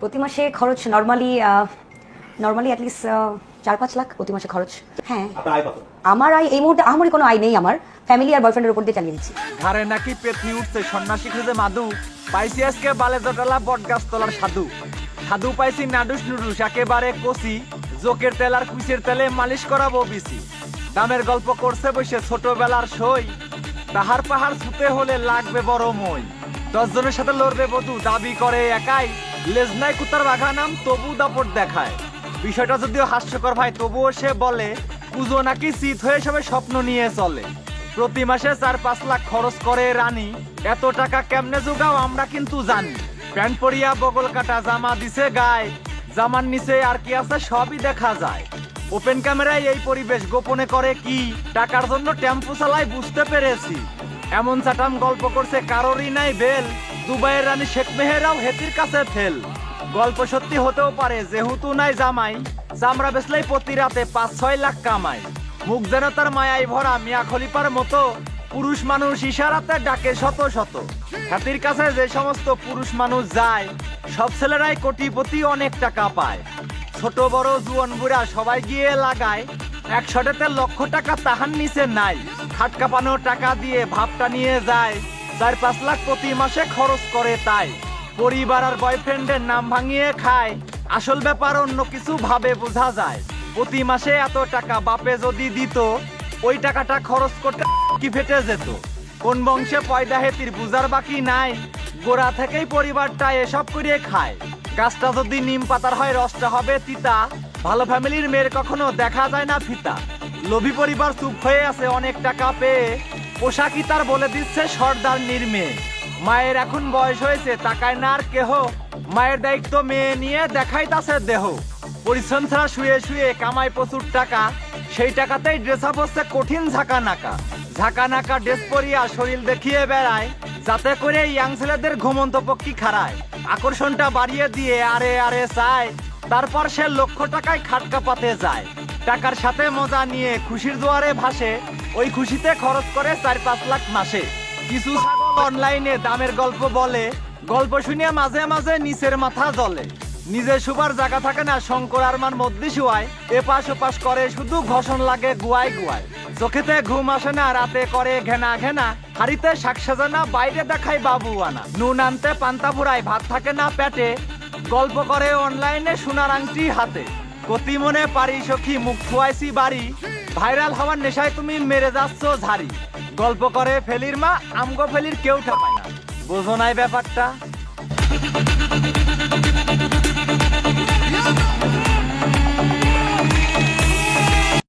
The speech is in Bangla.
প্রতি মাসে খরচ নরমালি অ্যাটলিস্ট 4-5 লাখ প্রতি মাসে খরচ। হ্যাঁ, আমার আয় এই মুহূর্তে আমারই কোনো আয় নেই, আমার ফ্যামিলি আর বয়ফ্রেন্ডের উপর দিয়ে চালিয়ে দিচ্ছি। ঘরে নাকি পেতনি উঠছে, সন্ন্যাসী খুঁজে মাদু পাইছি আজকে বালে জটালা বটগাছ তলার সাধু। সাধু পাইছি নাডুস নুডুস একেবারে কষি, জোকের তেল আর কুইসের তেলে মালিশ করাবো বিসি। দামের গল্প করছে বসে ছোটবেলার সই, তাহার পাহাড় ছুতে হলে লাগবে বড় মই। 10 জনের সাথে লড়বে বধু, দাবি করে একাই, লেজ নাই কুতার বাঘা নাম তবু দাপট দেখায়। বিষয়টা যদিও হাস্যকর ভাই, তবুও সে বলে পুজো নাকি শীত হয়ে সবে স্বপ্ন নিয়ে চলে। প্রতি মাসে 4-5 লাখ খরচ করে রানী, এত টাকা কেমনে জোগাও আমরা কিন্তু জানি। প্যান্ট পরিয়া বগল কাটা জামা দিছে গায়ে, জামার নিচে আর কি আছে সবই দেখা যায়। ওপেন ক্যামেরায় এই পরিবেশ গোপনে করে কি, টাকার জন্য টেম্পো চালায় বুঝতে পেরেছি। এমন চাটাম গল্প করছে কারোরই নাই বেল, দুবাইয়ের রানী শেখ মেহেরাও হেতির কাছে ফেল। গল্প সত্যি হতেও পারে যেহেতু নাই জামাই, চামড়া বেচলেই প্রতি রাতে 5-6 লাখ কামাই। মুখ যেন তার মায়াই ভরা মিয়া খলিফার মতো, পুরুষ মানুষ ইশারাতে ডাকে শত শত। হাতির কাছে যে সমস্ত পুরুষ মানুষ যায়, সব ছেলেরাই কোটিপতি অনেক টাকা পায়। ছোট বড় জুয়ান বুড়া সবাই গিয়ে লাগায়, 1 শটেতে লক্ষ টাকা তাহার নিচে নাই। খাট কাঁপানো টাকা দিয়ে ভাবটা নিয়ে যায়, 4-5 লাখ প্রতি মাসে খরচ করে তাই। পরিবার আর বয়ফ্রেন্ডের নাম ভাঙিয়ে খায়, আসল ব্যাপার অন্য কিছু ভাবে বোঝা যায়। প্রতি মাসে এত টাকা বাপে যদি দিত, ওই টাকাটা খরচ করতে কি ফেটে যেত। কোন বংশে পয়দা হেতির বুঝার বাকি নাই, গোড়া থেকেই পরিবারটা এসব করে খায়। গাছটা যদি নিম পাতার হয় রসটা হবে তিতা, ভালো ফ্যামিলির মেয়ের কখনো দেখা যায় না ফিতা। লোভী পরিবার চুপ হয়ে আছে অনেক টাকা পেয়ে, পোশাকই তার বলে দিচ্ছে সর্দার নির্মেয়ে। মায়ের এখন বয়স হয়েছে তাকায় না আর কেহ, মায়ের দায়িত্ব মেয়ে নিয়ে দেখাইতাছে দেহ। পরিশ্রম ছাড়া শুয়ে শুয়ে কামায় প্রচুর টাকা, সেই টাকাতেই ড্রেস আপ হচ্ছে কঠিন ঝাঁকা নাকা ড্রেস পরিয়া শরীর দেখিয়ে বেড়ায়, যাতে করে ইয়াং ছেলেদের ঘুমন্ত পক্ষী খাড়ায়। আকর্ষণটা বাড়িয়ে দিয়ে আরে আরে চায়, তারপর সে লক্ষ টাকায় খাটকা পাতে যায়। টাকার সাথে মজা নিয়ে খুশির জোয়ারে ভাসে, ওই খুশিতে খরচ করে 4-5 লাখ মাসে। কিছু ছাগল অনলাইনে দামের গল্প বলে, গল্প শুনে মাঝে মাঝে নিচের মাথা জ্বলে। নিজে শুবার জায়গা থাকে না শঙ্কর আরমান মধ্যে শুয়ায়, এপাশ ওপাশ করে শুধু ঘষণ লাগে গুয়ায় গুয়ায়। চোখেতে ঘুম আসে না, রাতে করে ঘেনা ঘেনা, হাড়িতে শাক সাজানা বাইরে দেখায় বাবু আনা। নুন আনতে পান্তা ফুরায় ভাত থাকে না পেটে, গল্প করে অনলাইনে সোনার আংটি হাতে। কতি মনে পারি সখী মুখ খুয়াইছি বাড়ি, ভাইরাল হওয়ার নেশায় তুমি মেরে যাচ্ছ ঝাড়ি। গল্প করে ফেলির মা আমগো ফেলির কেউ ঠাপায় না, বোঝো নাই ব্যাপারটা।